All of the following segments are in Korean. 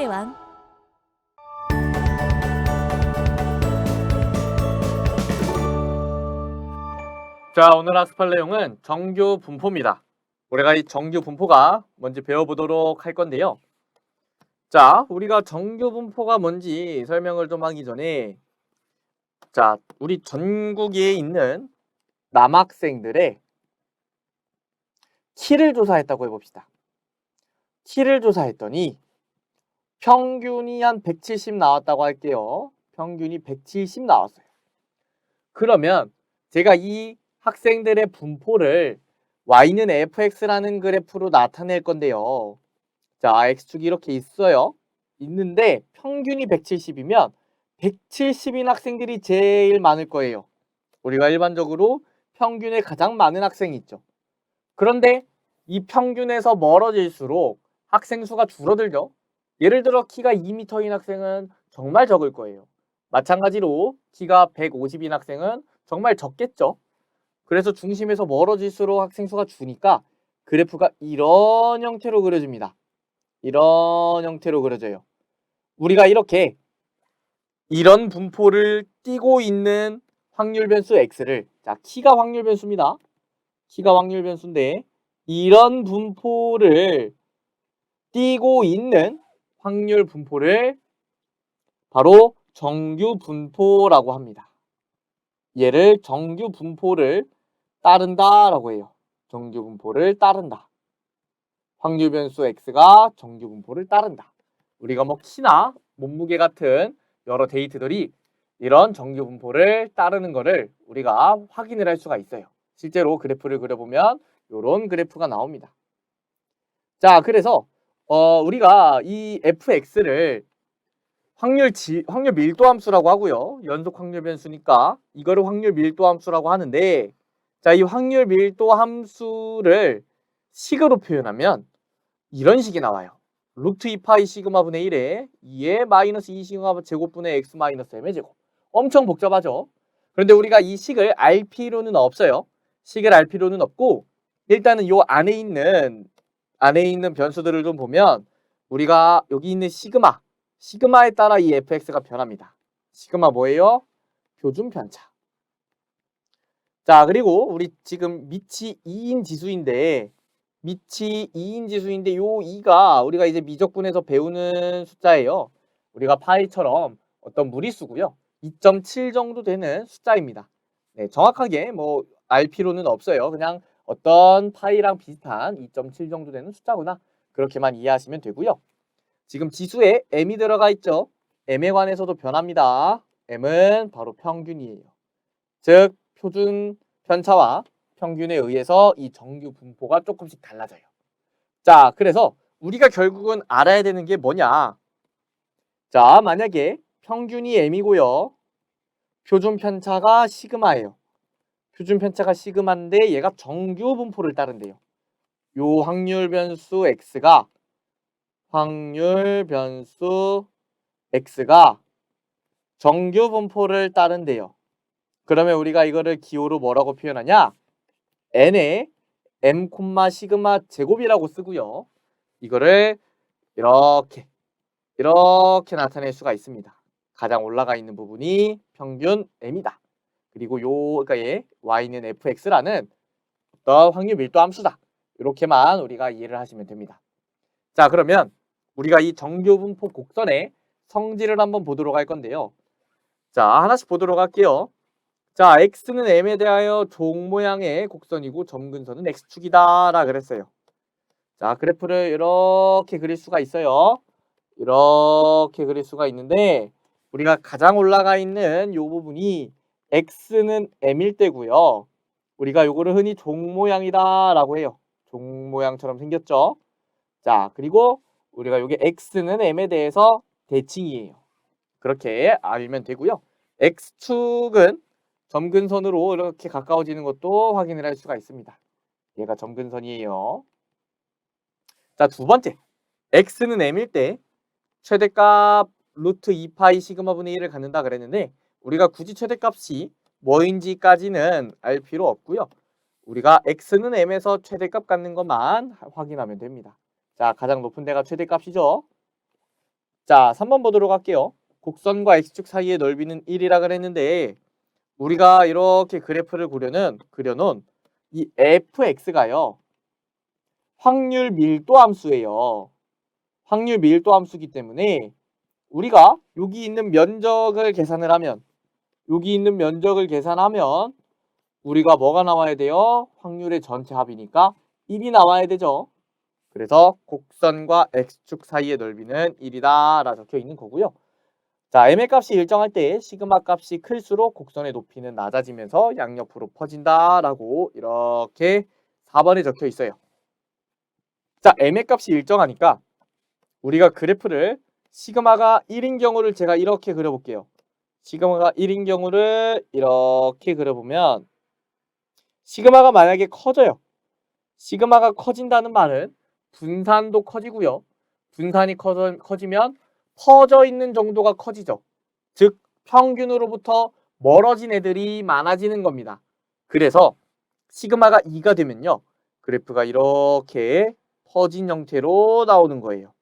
문제의 왕. 자, 오늘 학습할 내용은 정규 분포입니다. 우리가 이 정규 분포가 뭔지 배워보도록 할 건데요. 자, 우리가 정규 분포가 뭔지 설명을 좀 하기 전에 자, 우리 전국에 있는 남학생들의 키를 조사했다고 해봅시다. 키를 조사했더니 평균이 한 170 나왔다고 할게요. 평균이 170 나왔어요. 그러면 제가 이 학생들의 분포를 y는 fx라는 그래프로 나타낼 건데요. 자, x축이 이렇게 있어요. 있는데 평균이 170이면 170인 학생들이 제일 많을 거예요. 우리가 일반적으로 평균에 가장 많은 학생이 있죠. 그런데 이 평균에서 멀어질수록 학생 수가 줄어들죠. 예를 들어 키가 2m인 학생은 정말 적을 거예요. 마찬가지로 키가 150인 학생은 정말 적겠죠. 그래서 중심에서 멀어질수록 학생 수가 주니까 그래프가 이런 형태로 그려집니다. 이런 형태로 그려져요. 우리가 이렇게 이런 분포를 띄고 있는 확률 변수 x를, 자, 키가 확률 변수입니다. 키가 확률 변수인데 이런 분포를 띄고 있는 확률 분포를 바로 정규 분포라고 합니다. 얘를 정규 분포를 따른다라고 해요. 정규 분포를 따른다. 확률 변수 x가 정규 분포를 따른다. 우리가 뭐 키나 몸무게 같은 여러 데이터들이 이런 정규 분포를 따르는 거를 우리가 확인을 할 수가 있어요. 실제로 그래프를 그려보면 이런 그래프가 나옵니다. 자, 그래서 우리가 이 fx를 확률 밀도 함수라고 하고요. 연속 확률 변수니까 이거를 확률 밀도 함수라고 하는데, 자, 이 확률 밀도 함수를 식으로 표현하면 이런 식이 나와요. 루트 2파이 시그마분의 1에 2의 마이너스 2 시그마 제곱분의 x 마이너스 m의 제곱. 엄청 복잡하죠. 그런데 우리가 이 식을 알 필요는 없어요. 식을 알 필요는 없고 일단은 요 안에 있는 변수들을 좀 보면 우리가 여기 있는 시그마에 따라 이 fx가 변합니다. 시그마 뭐예요? 표준 편차. 자, 그리고 우리 지금 밑이 2인 지수인데 요 2가 우리가 이제 미적분에서 배우는 숫자예요. 우리가 파이처럼 어떤 무리수고요. 2.7 정도 되는 숫자입니다. 네, 정확하게 뭐 알 필요는 없어요. 그냥 어떤 파이랑 비슷한 2.7 정도 되는 숫자구나. 그렇게만 이해하시면 되고요. 지금 지수에 m이 들어가 있죠. m에 관해서도 변합니다. m은 바로 평균이에요. 즉 표준 편차와 평균에 의해서 이 정규 분포가 조금씩 달라져요. 자, 그래서 우리가 결국은 알아야 되는 게 뭐냐? 자, 만약에 평균이 m이고요. 표준 편차가 시그마예요. 표준 편차가 시그마인데 얘가 정규 분포를 따른대요. 요 확률 변수 x가 정규 분포를 따른대요. 그러면 우리가 이거를 기호로 뭐라고 표현하냐? n의 m, 시그마 제곱이라고 쓰고요. 이거를 이렇게 나타낼 수가 있습니다. 가장 올라가 있는 부분이 평균 m이다. 그리고 요가의 y는 fx라는 어떤 확률 밀도 함수다. 이렇게만 우리가 이해를 하시면 됩니다. 자, 그러면 우리가 이 정규 분포 곡선의 성질을 한번 보도록 할 건데요. 자, 하나씩 보도록 할게요. 자, x는 m에 대하여 종 모양의 곡선이고 점근선은 x축이다 라 그랬어요. 자, 그래프를 이렇게 그릴 수가 있어요. 이렇게 그릴 수가 있는데 우리가 가장 올라가 있는 이 부분이 x는 m일 때고요. 우리가 요거를 흔히 종 모양이다 라고 해요. 종 모양처럼 생겼죠. 자, 그리고 우리가 요게 x는 m에 대해서 대칭이에요. 그렇게 알면 되고요. x축은 점근선으로 이렇게 가까워지는 것도 확인을 할 수가 있습니다. 얘가 점근선이에요. 자, 두 번째. x는 m일 때 최대값 루트 2파이 시그마분의 1을 갖는다 그랬는데 우리가 굳이 최대값이 뭐인지까지는 알 필요 없고요. 우리가 x는 m에서 최대값 갖는 것만 확인하면 됩니다. 자, 가장 높은 데가 최대값이죠. 자, 3번 보도록 할게요. 곡선과 x축 사이의 넓이는 1이라 그랬는데 우리가 이렇게 그래프를 그려놓은 이 fx가요. 확률 밀도 함수예요. 확률 밀도 함수이기 때문에 우리가 여기 있는 면적을 계산하면 우리가 뭐가 나와야 돼요? 확률의 전체 합이니까 1이 나와야 되죠. 그래서 곡선과 x축 사이의 넓이는 1이다 라 적혀 있는 거고요. 자, m의 값이 일정할 때 시그마 값이 클수록 곡선의 높이는 낮아지면서 양옆으로 퍼진다라고 이렇게 4번에 적혀 있어요. 자, m의 값이 일정하니까 우리가 그래프를 시그마가 1인 경우를 제가 이렇게 그려볼게요. 시그마가 1인 경우를 이렇게 그려보면 시그마가 만약에 커져요. 시그마가 커진다는 말은 분산도 커지고요. 분산이 커지면 퍼져 있는 정도가 커지죠. 즉 평균으로부터 멀어진 애들이 많아지는 겁니다. 그래서 시그마가 2가 되면요. 그래프가 이렇게 퍼진 형태로 나오는 거예요.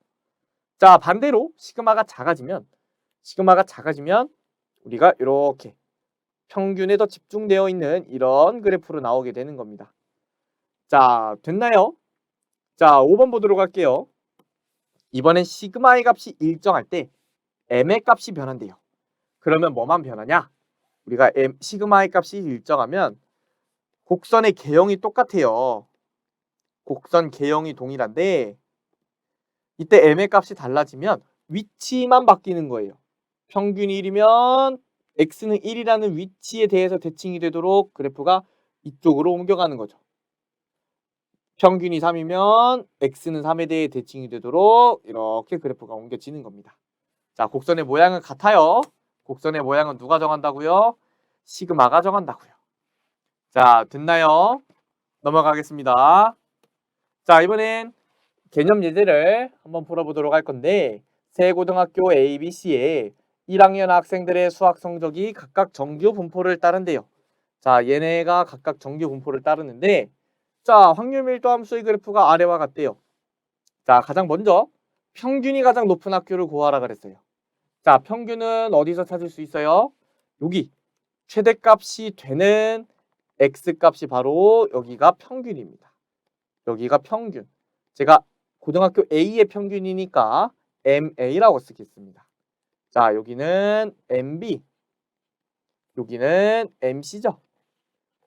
자, 반대로 시그마가 작아지면 우리가 이렇게 평균에 더 집중되어 있는 이런 그래프로 나오게 되는 겁니다. 자, 됐나요? 자, 5번 보도록 할게요. 이번엔 시그마의 값이 일정할 때 m의 값이 변한대요. 그러면 뭐만 변하냐? 우리가 시그마의 값이 일정하면 곡선의 개형이 똑같아요. 곡선 개형이 동일한데 이때 m의 값이 달라지면 위치만 바뀌는 거예요. 평균이 1이면 x는 1이라는 위치에 대해서 대칭이 되도록 그래프가 이쪽으로 옮겨가는 거죠. 평균이 3이면 x는 3에 대해 대칭이 되도록 이렇게 그래프가 옮겨지는 겁니다. 자, 곡선의 모양은 같아요. 곡선의 모양은 누가 정한다고요? 시그마가 정한다고요. 자, 됐나요? 넘어가겠습니다. 자, 이번엔 개념 예제를 한번 풀어보도록 할 건데 새 고등학교 ABC에 1학년 학생들의 수학 성적이 각각 정규 분포를 따른대요. 자, 얘네가 각각 정규 분포를 따르는데 자, 확률 밀도 함수의 그래프가 아래와 같대요. 자, 가장 먼저 평균이 가장 높은 학교를 구하라 그랬어요. 자, 평균은 어디서 찾을 수 있어요? 여기 최대값이 되는 x값이 바로 여기가 평균입니다. 여기가 평균. 제가 고등학교 A의 평균이니까 MA라고 쓰겠습니다. 자, 여기는 MB, 여기는 MC죠.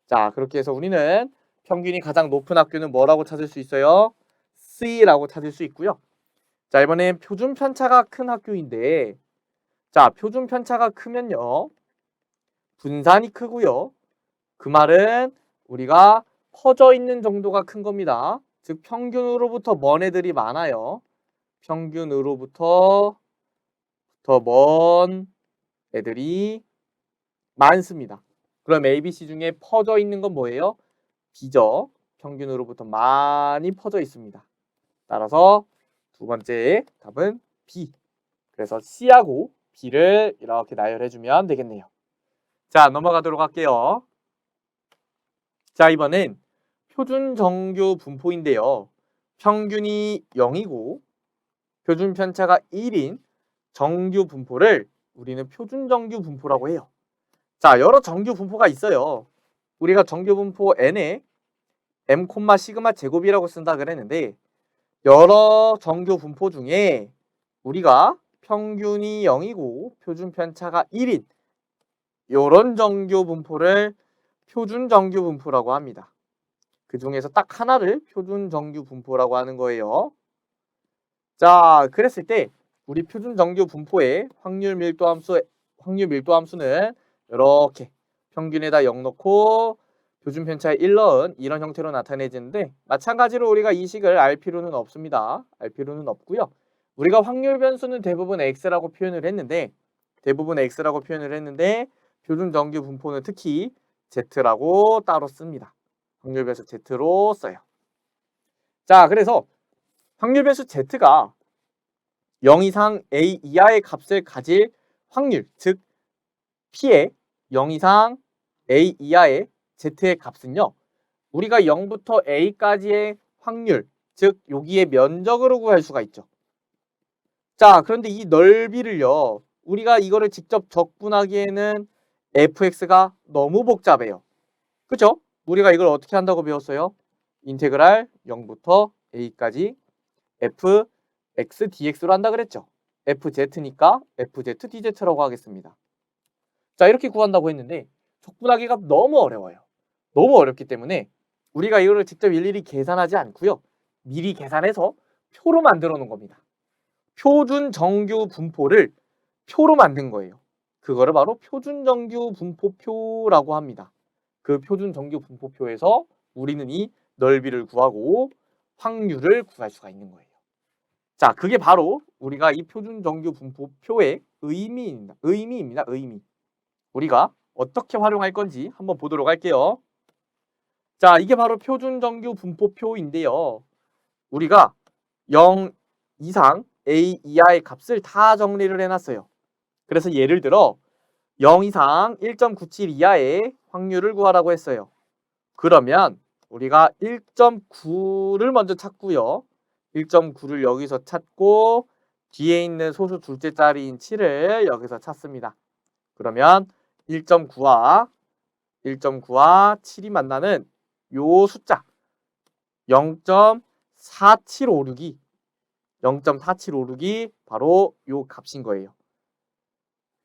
자, 그렇게 해서 우리는 평균이 가장 높은 학교는 뭐라고 찾을 수 있어요? C라고 찾을 수 있고요. 자, 이번엔 표준 편차가 큰 학교인데 자, 표준 편차가 크면요. 분산이 크고요. 그 말은 우리가 퍼져 있는 정도가 큰 겁니다. 즉 평균으로부터 먼 애들이 많아요. 평균으로부터 더 먼 애들이 많습니다. 그럼 ABC 중에 퍼져 있는 건 뭐예요? B죠. 평균으로부터 많이 퍼져 있습니다. 따라서 두 번째 답은 B. 그래서 C하고 B를 이렇게 나열해주면 되겠네요. 자, 넘어가도록 할게요. 자, 이번엔 표준 정규 분포인데요. 평균이 0이고 표준 편차가 1인 정규 분포를 우리는 표준 정규 분포라고 해요. 자, 여러 정규 분포가 있어요. 우리가 정규 분포 n에 m, 시그마 제곱이라고 쓴다 그랬는데 여러 정규 분포 중에 우리가 평균이 0이고 표준 편차가 1인 이런 정규 분포를 표준 정규 분포라고 합니다. 그 중에서 딱 하나를 표준 정규 분포라고 하는 거예요. 자, 그랬을 때 우리 표준 정규 분포의 확률 밀도 함수는 이렇게 평균에다 0 넣고 표준 편차에 1 넣은 이런 형태로 나타내지는데 마찬가지로 우리가 이 식을 알 필요는 없습니다. 알 필요는 없고요. 우리가 확률 변수는 대부분 x라고 표현을 했는데 표준 정규 분포는 특히 z라고 따로 씁니다. 확률 변수 z로 써요. 자, 그래서 확률 변수 z가 0 이상 a 이하의 값을 가질 확률, 즉 p의 0 이상 a 이하의 z의 값은요. 우리가 0부터 a까지의 확률, 즉 여기에 면적으로 구할 수가 있죠. 자, 그런데 이 넓이를요. 우리가 이거를 직접 적분하기에는 fx가 너무 복잡해요. 그죠? 우리가 이걸 어떻게 한다고 배웠어요? 인테그랄 0부터 a까지 fx dx로 한다 그랬죠. fz니까 fz dz라고 하겠습니다. 자, 이렇게 구한다고 했는데 적분하기가 너무 어려워요. 너무 어렵기 때문에 우리가 이거를 직접 일일이 계산하지 않고요. 미리 계산해서 표로 만들어 놓은 겁니다. 표준 정규 분포를 표로 만든 거예요. 그거를 바로 표준 정규 분포표라고 합니다. 그 표준 정규 분포표에서 우리는 이 넓이를 구하고 확률을 구할 수가 있는 거예요. 자, 그게 바로 우리가 이 표준 정규 분포표의 의미입니다. 의미. 우리가 어떻게 활용할 건지 한번 보도록 할게요. 자, 이게 바로 표준 정규 분포표인데요. 우리가 0 이상 a 이하의 값을 다 정리를 해놨어요. 그래서 예를 들어 0 이상 1.97 이하의 확률을 구하라고 했어요. 그러면 우리가 1.9를 먼저 찾고요. 1.9를 여기서 찾고 뒤에 있는 소수 둘째 자리인 7을 여기서 찾습니다. 그러면 1.9와 7이 만나는 요 숫자 0.4756이 바로 요 값인 거예요.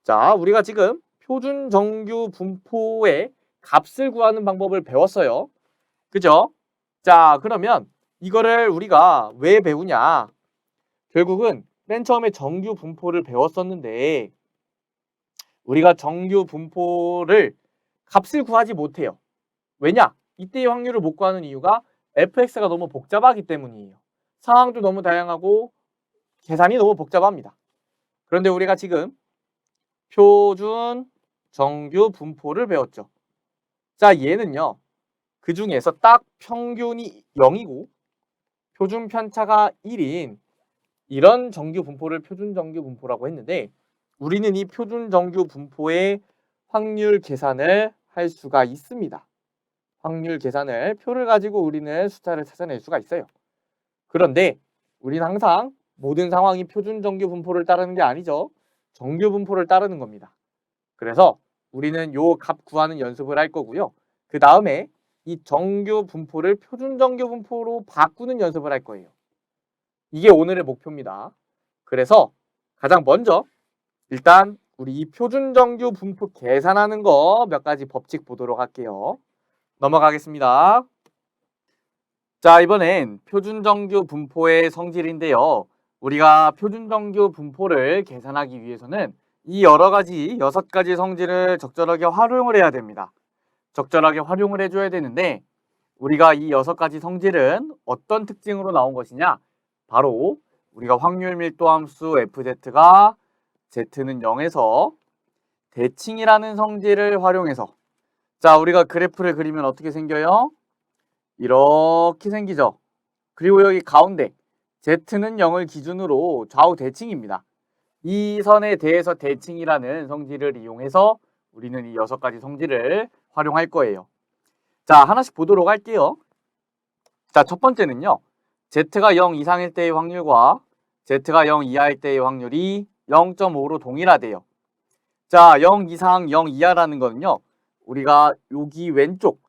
자, 우리가 지금 표준 정규 분포의 값을 구하는 방법을 배웠어요. 그죠? 자, 그러면 이거를 우리가 왜 배우냐? 결국은 맨 처음에 정규 분포를 배웠었는데 우리가 정규 분포를 값을 구하지 못해요. 왜냐? 이때의 확률을 못 구하는 이유가 fx가 너무 복잡하기 때문이에요. 상황도 너무 다양하고 계산이 너무 복잡합니다. 그런데 우리가 지금 표준 정규 분포를 배웠죠. 자, 얘는요. 그 중에서 딱 평균이 0이고 표준 편차가 1인 이런 정규 분포를 표준 정규 분포라고 했는데 우리는 이 표준 정규 분포의 확률 계산을 할 수가 있습니다. 확률 계산을 표를 가지고 우리는 숫자를 찾아낼 수가 있어요. 그런데 우리는 항상 모든 상황이 표준 정규 분포를 따르는 게 아니죠. 정규 분포를 따르는 겁니다. 그래서 우리는 요 값 구하는 연습을 할 거고요. 그 다음에 이 정규 분포를 표준 정규 분포로 바꾸는 연습을 할 거예요. 이게 오늘의 목표입니다. 그래서 가장 먼저 일단 우리 이 표준 정규 분포 계산하는 거 몇 가지 법칙 보도록 할게요. 넘어가겠습니다. 자, 이번엔 표준 정규 분포의 성질인데요. 우리가 표준 정규 분포를 계산하기 위해서는 이 여러 가지 6가지 성질을 적절하게 활용을 해야 됩니다. 적절하게 활용을 해줘야 되는데 우리가 이 6가지 성질은 어떤 특징으로 나온 것이냐? 바로 우리가 확률 밀도 함수 fz가 z는 0에서 대칭이라는 성질을 활용해서 자, 우리가 그래프를 그리면 어떻게 생겨요? 이렇게 생기죠. 그리고 여기 가운데 z는 0을 기준으로 좌우 대칭입니다. 이 선에 대해서 대칭이라는 성질을 이용해서 우리는 이 6가지 성질을 활용할 거예요. 자, 하나씩 보도록 할게요. 자, 첫 번째는요. z가 0 이상일 때의 확률과 z가 0 이하일 때의 확률이 0.5로 동일하대요. 자, 0 이상 0 이하라는 거는요. 우리가 여기 왼쪽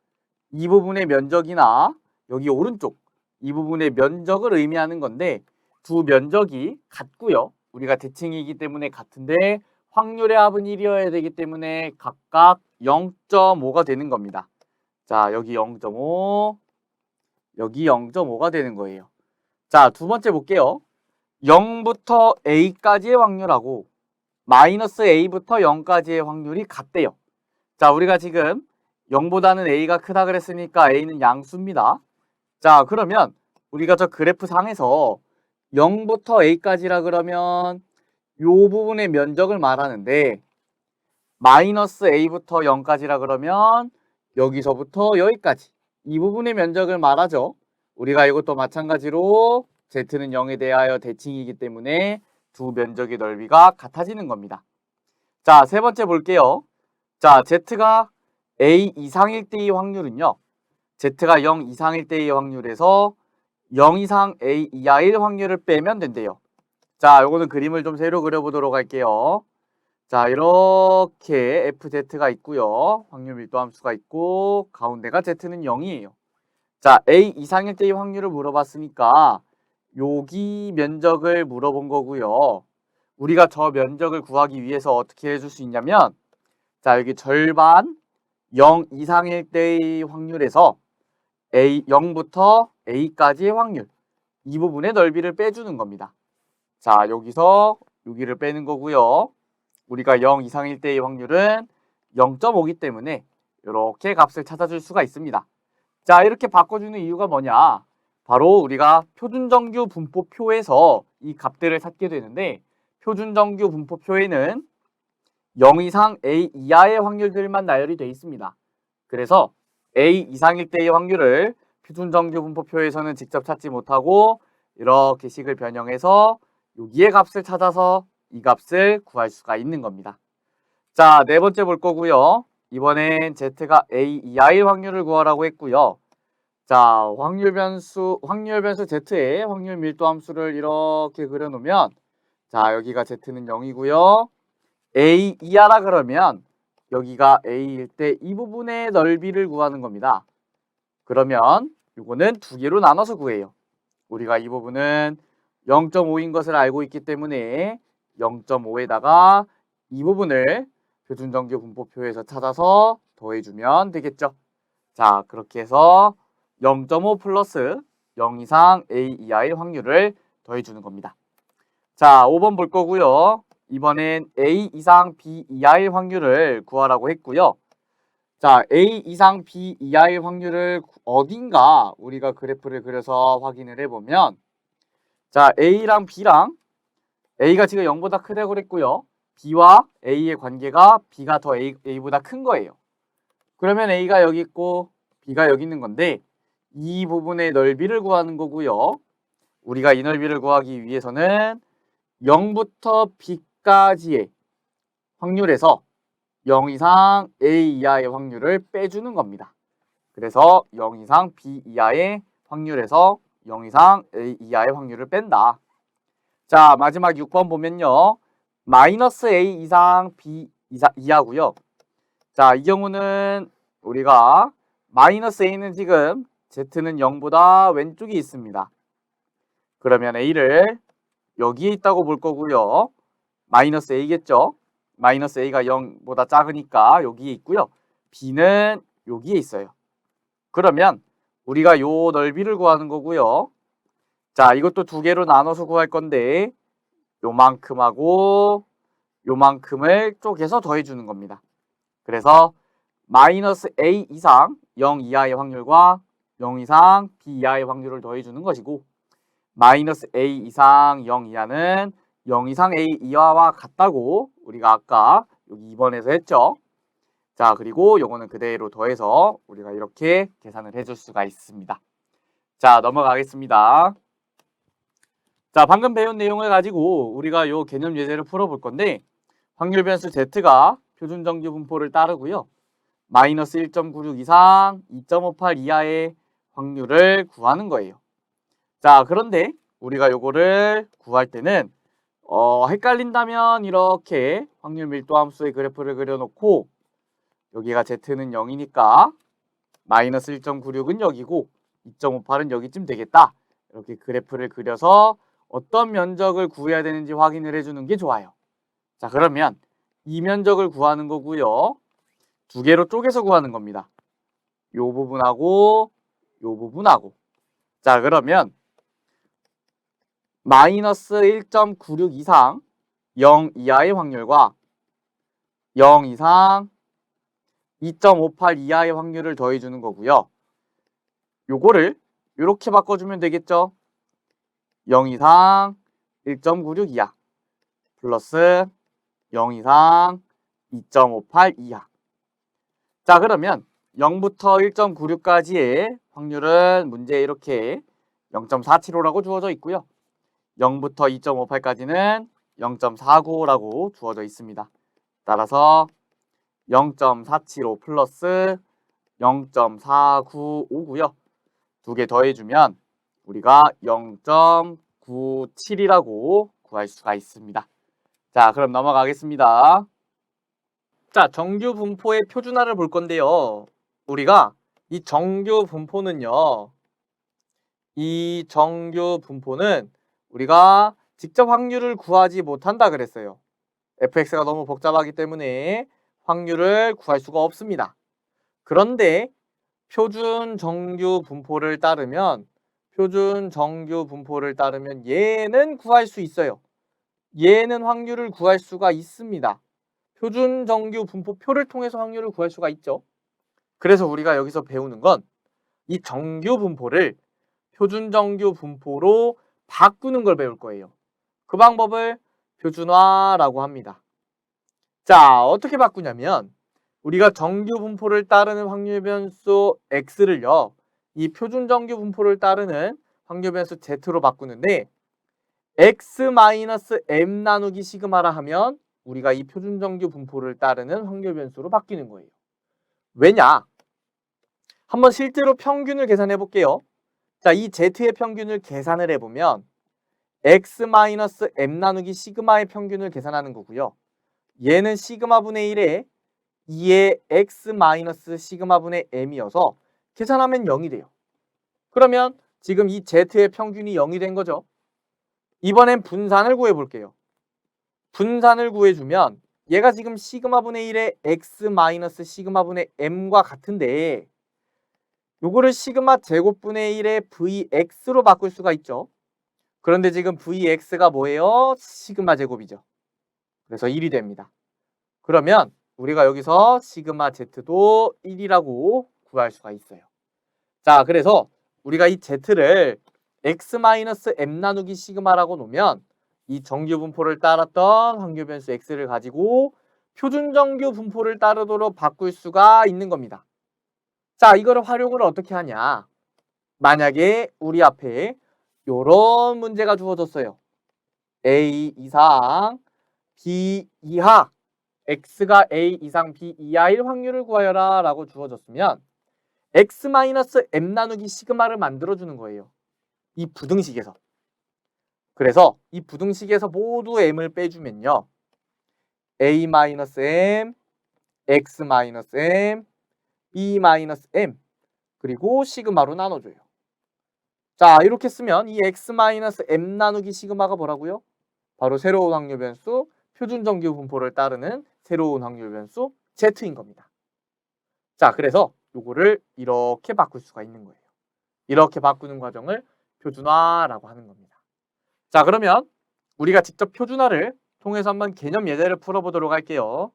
이 부분의 면적이나 여기 오른쪽 이 부분의 면적을 의미하는 건데 두 면적이 같고요. 우리가 대칭이기 때문에 같은데 확률의 합은 1이어야 되기 때문에 각각 0.5가 되는 겁니다. 자, 여기 0.5, 여기 0.5가 되는 거예요. 자, 두 번째 볼게요. 0부터 a까지의 확률하고 마이너스 a부터 0까지의 확률이 같대요. 자, 우리가 지금 0보다는 a가 크다 그랬으니까 a는 양수입니다. 자, 그러면 우리가 저 그래프 상에서 0부터 a까지라 그러면 요 부분의 면적을 말하는데 마이너스 a부터 0까지라 그러면 여기서부터 여기까지 이 부분의 면적을 말하죠. 우리가 이것도 마찬가지로 z는 0에 대하여 대칭이기 때문에 두 면적의 넓이가 같아지는 겁니다. 자, 세 번째 볼게요. 자, z가 a 이상일 때의 확률은요. z가 0 이상일 때의 확률에서 0 이상 a 이하일 확률을 빼면 된대요. 자, 요거는 그림을 좀 새로 그려보도록 할게요. 자, 이렇게 FZ가 있고요. 확률 밀도 함수가 있고 가운데가 Z는 0이에요. 자, A 이상일 때의 확률을 물어봤으니까 여기 면적을 물어본 거고요. 우리가 저 면적을 구하기 위해서 어떻게 해줄 수 있냐면 자, 여기 절반 0 이상일 때의 확률에서 A 0부터 A까지의 확률 이 부분의 넓이를 빼주는 겁니다. 자, 여기서 여기를 빼는 거고요. 우리가 0 이상일 때의 확률은 0.5이기 때문에 이렇게 값을 찾아줄 수가 있습니다. 자, 이렇게 바꿔주는 이유가 뭐냐? 바로 우리가 표준정규 분포표에서 이 값들을 찾게 되는데 표준정규 분포표에는 0 이상 A 이하의 확률들만 나열이 되어 있습니다. 그래서 A 이상일 때의 확률을 표준정규 분포표에서는 직접 찾지 못하고 이렇게 식을 변형해서 여기의 값을 찾아서 이 값을 구할 수가 있는 겁니다. 자, 네 번째 볼 거고요. 이번엔 Z가 A 이하의 확률을 구하라고 했고요. 자, 확률 변수 Z의 확률 밀도 함수를 이렇게 그려놓으면 자, 여기가 Z는 0이고요. A 이하라 그러면 여기가 A일 때 이 부분의 넓이를 구하는 겁니다. 그러면 이거는 두 개로 나눠서 구해요. 우리가 이 부분은 0.5인 것을 알고 있기 때문에 0.5에다가 이 부분을 표준정규 분포표에서 찾아서 더해주면 되겠죠. 자, 그렇게 해서 0.5 플러스 0 이상 A 이하의 확률을 더해주는 겁니다. 자, 5번 볼 거고요. 이번엔 A 이상 B 이하의 확률을 구하라고 했고요. 자, A 이상 B 이하의 확률을 어딘가 우리가 그래프를 그려서 확인을 해보면 자, A랑 B랑 A가 지금 0보다 크다고 그랬고요. B와 A의 관계가 B가 더 A보다 큰 거예요. 그러면 A가 여기 있고 B가 여기 있는 건데 이 부분의 넓이를 구하는 거고요. 우리가 이 넓이를 구하기 위해서는 0부터 B까지의 확률에서 0 이상 A 이하의 확률을 빼주는 겁니다. 그래서 0 이상 B 이하의 확률에서 0 이상 A 이하의 확률을 뺀다. 자, 마지막 6번 보면요. 마이너스 A 이상 B 이하고요. 자, 이 경우는 우리가 마이너스 A는 지금 Z는 0보다 왼쪽에 있습니다. 그러면 A를 여기에 있다고 볼 거고요. 마이너스 A겠죠? 마이너스 A가 0보다 작으니까 여기에 있고요. B는 여기에 있어요. 그러면 우리가 요 넓이를 구하는 거고요. 자, 이것도 두 개로 나눠서 구할 건데 요만큼하고 요만큼을 쪼개서 더해주는 겁니다. 그래서 마이너스 A 이상 0 이하의 확률과 0 이상 B 이하의 확률을 더해주는 것이고 마이너스 A 이상 0 이하는 0 이상 A 이하와 같다고 우리가 아까 여기 2번에서 했죠. 자, 그리고 요거는 그대로 더해서 우리가 이렇게 계산을 해줄 수가 있습니다. 자, 넘어가겠습니다. 자, 방금 배운 내용을 가지고 우리가 요 개념 예제를 풀어볼 건데 확률 변수 Z가 표준정규 분포를 따르고요. 마이너스 1.96 이상 2.58 이하의 확률을 구하는 거예요. 자, 그런데 우리가 요거를 구할 때는 헷갈린다면 이렇게 확률 밀도 함수의 그래프를 그려놓고 여기가 Z는 0이니까 마이너스 1.96은 여기고 2.58은 여기쯤 되겠다. 이렇게 그래프를 그려서 어떤 면적을 구해야 되는지 확인을 해주는 게 좋아요. 자, 그러면 이 면적을 구하는 거고요. 두 개로 쪼개서 구하는 겁니다. 요 부분하고 요 부분하고. 자, 그러면 마이너스 1.96 이상 0 이하의 확률과 0 이상 2.58 이하의 확률을 더해주는 거고요. 요거를 이렇게 바꿔주면 되겠죠. 0 이상 1.96 이하 플러스 0 이상 2.58 이하. 자, 그러면 0부터 1.96까지의 확률은 문제에 이렇게 0.475라고 주어져 있고요. 0부터 2.58까지는 0.495라고 주어져 있습니다. 따라서 0.475 플러스 0.495고요. 두 개 더해주면 우리가 0.97이라고 구할 수가 있습니다. 자, 그럼 넘어가겠습니다. 자, 정규 분포의 표준화를 볼 건데요. 우리가 이 정규 분포는요. 이 정규 분포는 우리가 직접 확률을 구하지 못한다 그랬어요. fx가 너무 복잡하기 때문에 확률을 구할 수가 없습니다. 그런데 표준 정규 분포를 따르면 얘는 구할 수 있어요. 얘는 확률을 구할 수가 있습니다. 표준 정규 분포표를 통해서 확률을 구할 수가 있죠. 그래서 우리가 여기서 배우는 건 이 정규 분포를 표준 정규 분포로 바꾸는 걸 배울 거예요. 그 방법을 표준화라고 합니다. 자, 어떻게 바꾸냐면 우리가 정규 분포를 따르는 확률 변수 x를요. 이 표준 정규 분포를 따르는 확률 변수 z로 바꾸는데 x-m 나누기 시그마라 하면 우리가 이 표준 정규 분포를 따르는 확률 변수로 바뀌는 거예요. 왜냐? 한번 실제로 평균을 계산해 볼게요. 자, 이 z의 평균을 계산을 해보면 x-m 나누기 시그마의 평균을 계산하는 거고요. 얘는 시그마분의 1에 2의 x-시그마분의 m이어서 계산하면 0이 돼요. 그러면 지금 이 z의 평균이 0이 된 거죠. 이번엔 분산을 구해볼게요. 분산을 구해주면 얘가 지금 시그마분의 1의 x-시그마분의 m과 같은데 요거를 시그마 제곱분의 1의 vx로 바꿀 수가 있죠. 그런데 지금 vx가 뭐예요? 시그마 제곱이죠. 그래서 1이 됩니다. 그러면 우리가 여기서 시그마 z도 1이라고 구할 수가 있어요. 자, 그래서 우리가 이 z를 x-m 나누기 시그마라고 놓으면 이 정규 분포를 따랐던 확률 변수 x를 가지고 표준 정규 분포를 따르도록 바꿀 수가 있는 겁니다. 자, 이거를 활용을 어떻게 하냐? 만약에 우리 앞에 요런 문제가 주어졌어요. a 이상 b 이하 x가 a 이상 b 이하일 확률을 구하여라 라고 주어졌으면 x-m 나누기 시그마를 만들어주는 거예요. 이 부등식에서. 그래서 이 부등식에서 모두 m을 빼주면요. a-m, x-m, b-m 그리고 시그마로 나눠줘요. 자, 이렇게 쓰면 이 x-m 나누기 시그마가 뭐라고요? 바로 새로운 확률 변수 표준 정규 분포를 따르는 새로운 확률 변수 z인 겁니다. 자, 그래서 요거를 이렇게 바꿀 수가 있는 거예요. 이렇게 바꾸는 과정을 표준화라고 하는 겁니다. 자, 그러면 우리가 직접 표준화를 통해서 한번 개념 예제를 풀어보도록 할게요.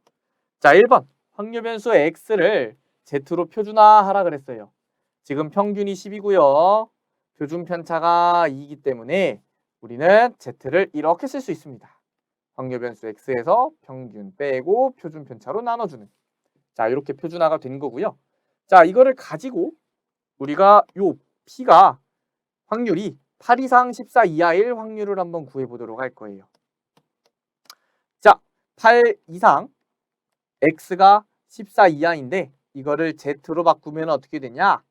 자, 1번 확률 변수 x를 z로 표준화하라 그랬어요. 지금 평균이 10이고요. 표준 편차가 2이기 때문에 우리는 z를 이렇게 쓸 수 있습니다. 확률 변수 x에서 평균 빼고 표준 편차로 나눠주는. 자, 이렇게 표준화가 된 거고요. 자, 이거를 가지고 우리가 요 p가 확률이 8 이상 14 이하일 확률을 한번 구해보도록 할 거예요. 자, 8 이상 x가 14 이하인데 이거를 z로 바꾸면 어떻게 되냐?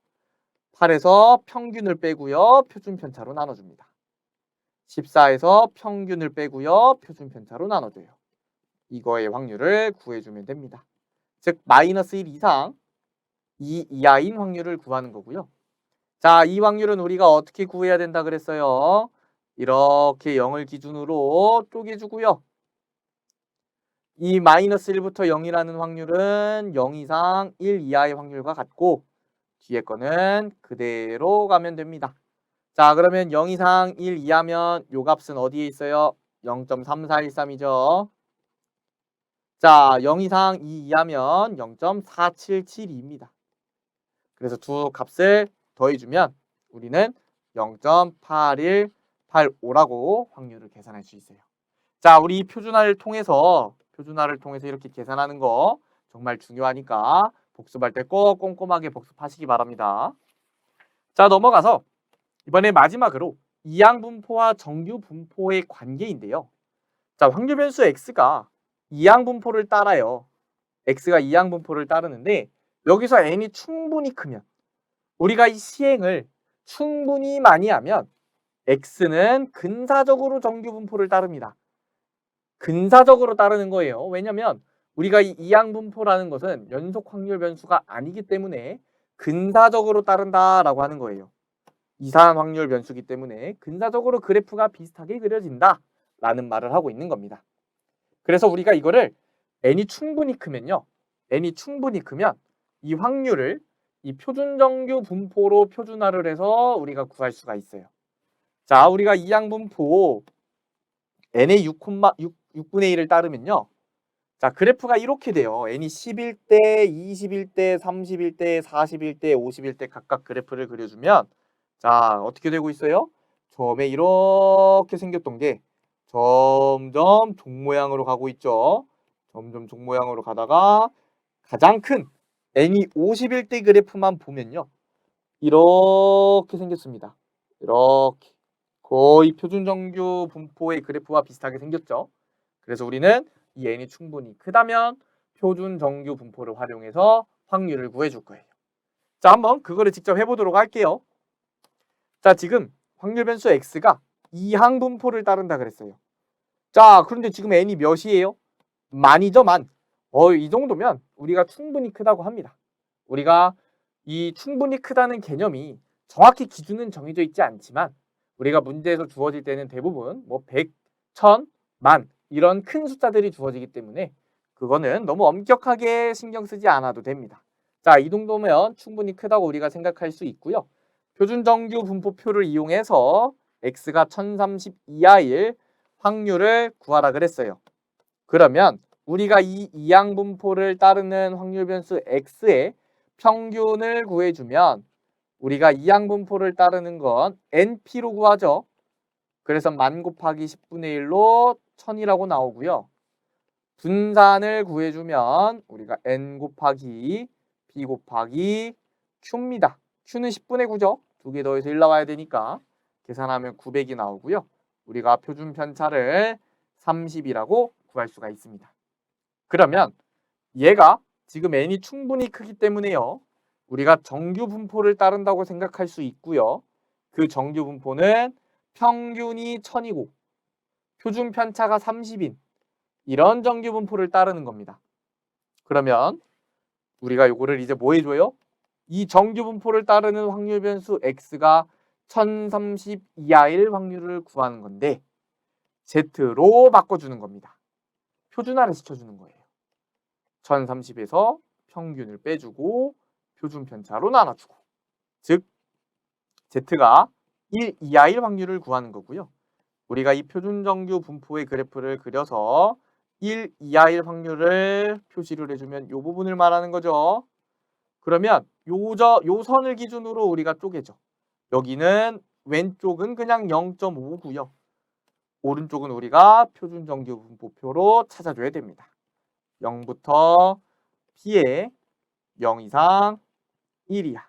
8에서 평균을 빼고요. 표준 편차로 나눠줍니다. 14에서 평균을 빼고요. 표준 편차로 나눠줘요. 이거의 확률을 구해주면 됩니다. 즉 마이너스 1 이상 2 이하인 확률을 구하는 거고요. 자, 이 확률은 우리가 어떻게 구해야 된다 그랬어요? 이렇게 0을 기준으로 쪼개주고요. 이 마이너스 1부터 0이라는 확률은 0 이상 1 이하의 확률과 같고 뒤에 거는 그대로 가면 됩니다. 자, 그러면 0 이상 1 이하면 요 값은 어디에 있어요? 0.3413이죠. 자, 0 이상 2 이하면 0.4772입니다. 그래서 두 값을 더해주면 우리는 0.8185라고 확률을 계산할 수 있어요. 자, 우리 표준화를 통해서 이렇게 계산하는 거 정말 중요하니까 복습할 때 꼭 꼼꼼하게 복습하시기 바랍니다. 자, 넘어가서 이번에 마지막으로 이항분포와 정규분포의 관계인데요. 자, 확률 변수 x가 이항분포를 따라요. x가 이항분포를 따르는데 여기서 n이 충분히 크면 우리가 이 시행을 충분히 많이 하면 x는 근사적으로 정규 분포를 따릅니다. 근사적으로 따르는 거예요. 왜냐면 우리가 이 이항 분포라는 것은 연속 확률 변수가 아니기 때문에 근사적으로 따른다라고 하는 거예요. 이상한 확률 변수기 때문에 근사적으로 그래프가 비슷하게 그려진다 라는 말을 하고 있는 겁니다. 그래서 우리가 이거를 n이 충분히 크면요. n이 충분히 크면 이 확률을 이 표준정규 분포로 표준화를 해서 우리가 구할 수가 있어요. 자, 우리가 이항 분포 n의 6분의 1을 따르면요. 자, 그래프가 이렇게 돼요. n이 11대, 21대, 31대, 41대, 51대 각각 그래프를 그려주면 자, 어떻게 되고 있어요? 처음에 이렇게 생겼던 게 점점 종 모양으로 가고 있죠. 점점 종 모양으로 가다가 가장 큰 n이 51대 그래프만 보면요. 이렇게 생겼습니다. 이렇게 거의 표준정규 분포의 그래프와 비슷하게 생겼죠. 그래서 우리는 이 n이 충분히 크다면 표준정규 분포를 활용해서 확률을 구해줄 거예요. 자, 한번 그거를 직접 해보도록 할게요. 자, 지금 확률 변수 x가 이항 분포를 따른다 그랬어요. 자, 그런데 지금 n이 몇이에요? 만이죠, 만. 이 정도면 우리가 충분히 크다고 합니다. 우리가 이 충분히 크다는 개념이 정확히 기준은 정해져 있지 않지만 우리가 문제에서 주어질 때는 대부분 뭐 100, 1000, 만 이런 큰 숫자들이 주어지기 때문에 그거는 너무 엄격하게 신경 쓰지 않아도 됩니다. 자, 이 정도면 충분히 크다고 우리가 생각할 수 있고요. 표준정규 분포표를 이용해서 x가 1030 이하일 확률을 구하라 그랬어요. 그러면 우리가 이 이항 분포를 따르는 확률 변수 x의 평균을 구해주면 우리가 이항 분포를 따르는 건 np로 구하죠. 그래서 만 곱하기 10분의 1로 1000이라고 나오고요. 분산을 구해주면 우리가 n 곱하기 p 곱하기 q입니다. q는 10분의 9죠. 두 개 더해서 1 나와야 되니까 계산하면 900이 나오고요. 우리가 표준 편차를 30이라고 구할 수가 있습니다. 그러면 얘가 지금 n이 충분히 크기 때문에요. 우리가 정규 분포를 따른다고 생각할 수 있고요. 그 정규 분포는 평균이 1000이고 표준 편차가 30인 이런 정규 분포를 따르는 겁니다. 그러면 우리가 요거를 이제 뭐 해줘요? 이 정규 분포를 따르는 확률 변수 x가 1030 이하일 확률을 구하는 건데 z로 바꿔주는 겁니다. 표준화를 시켜주는 거예요. 1030에서 평균을 빼주고 표준 편차로 나눠주고 즉 z가 1 이하일 확률을 구하는 거고요. 우리가 이 표준정규 분포의 그래프를 그려서 1 이하일 확률을 표시를 해주면 이 부분을 말하는 거죠. 그러면 요 선을 기준으로 우리가 쪼개죠. 여기는 왼쪽은 그냥 0.5고요. 오른쪽은 우리가 표준정규 분포표로 찾아줘야 됩니다. 0부터 p에 0 이상 1 이하.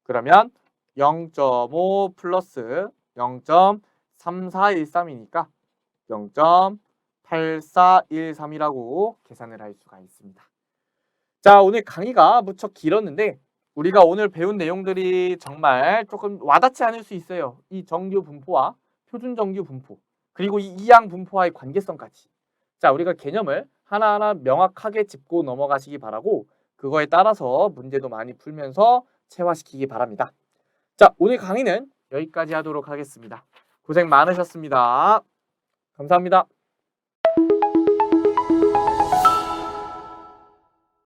그러면 0.5 플러스 0.3413이니까 0.8413이라고 계산을 할 수가 있습니다. 자, 오늘 강의가 무척 길었는데 우리가 오늘 배운 내용들이 정말 조금 와닿지 않을 수 있어요. 이 정규 분포와 표준 정규 분포 그리고 이 이항 분포와의 관계성까지. 자, 우리가 개념을 하나하나 명확하게 짚고 넘어가시기 바라고 그거에 따라서 문제도 많이 풀면서 체화시키기 바랍니다. 자, 오늘 강의는 여기까지 하도록 하겠습니다. 고생 많으셨습니다. 감사합니다.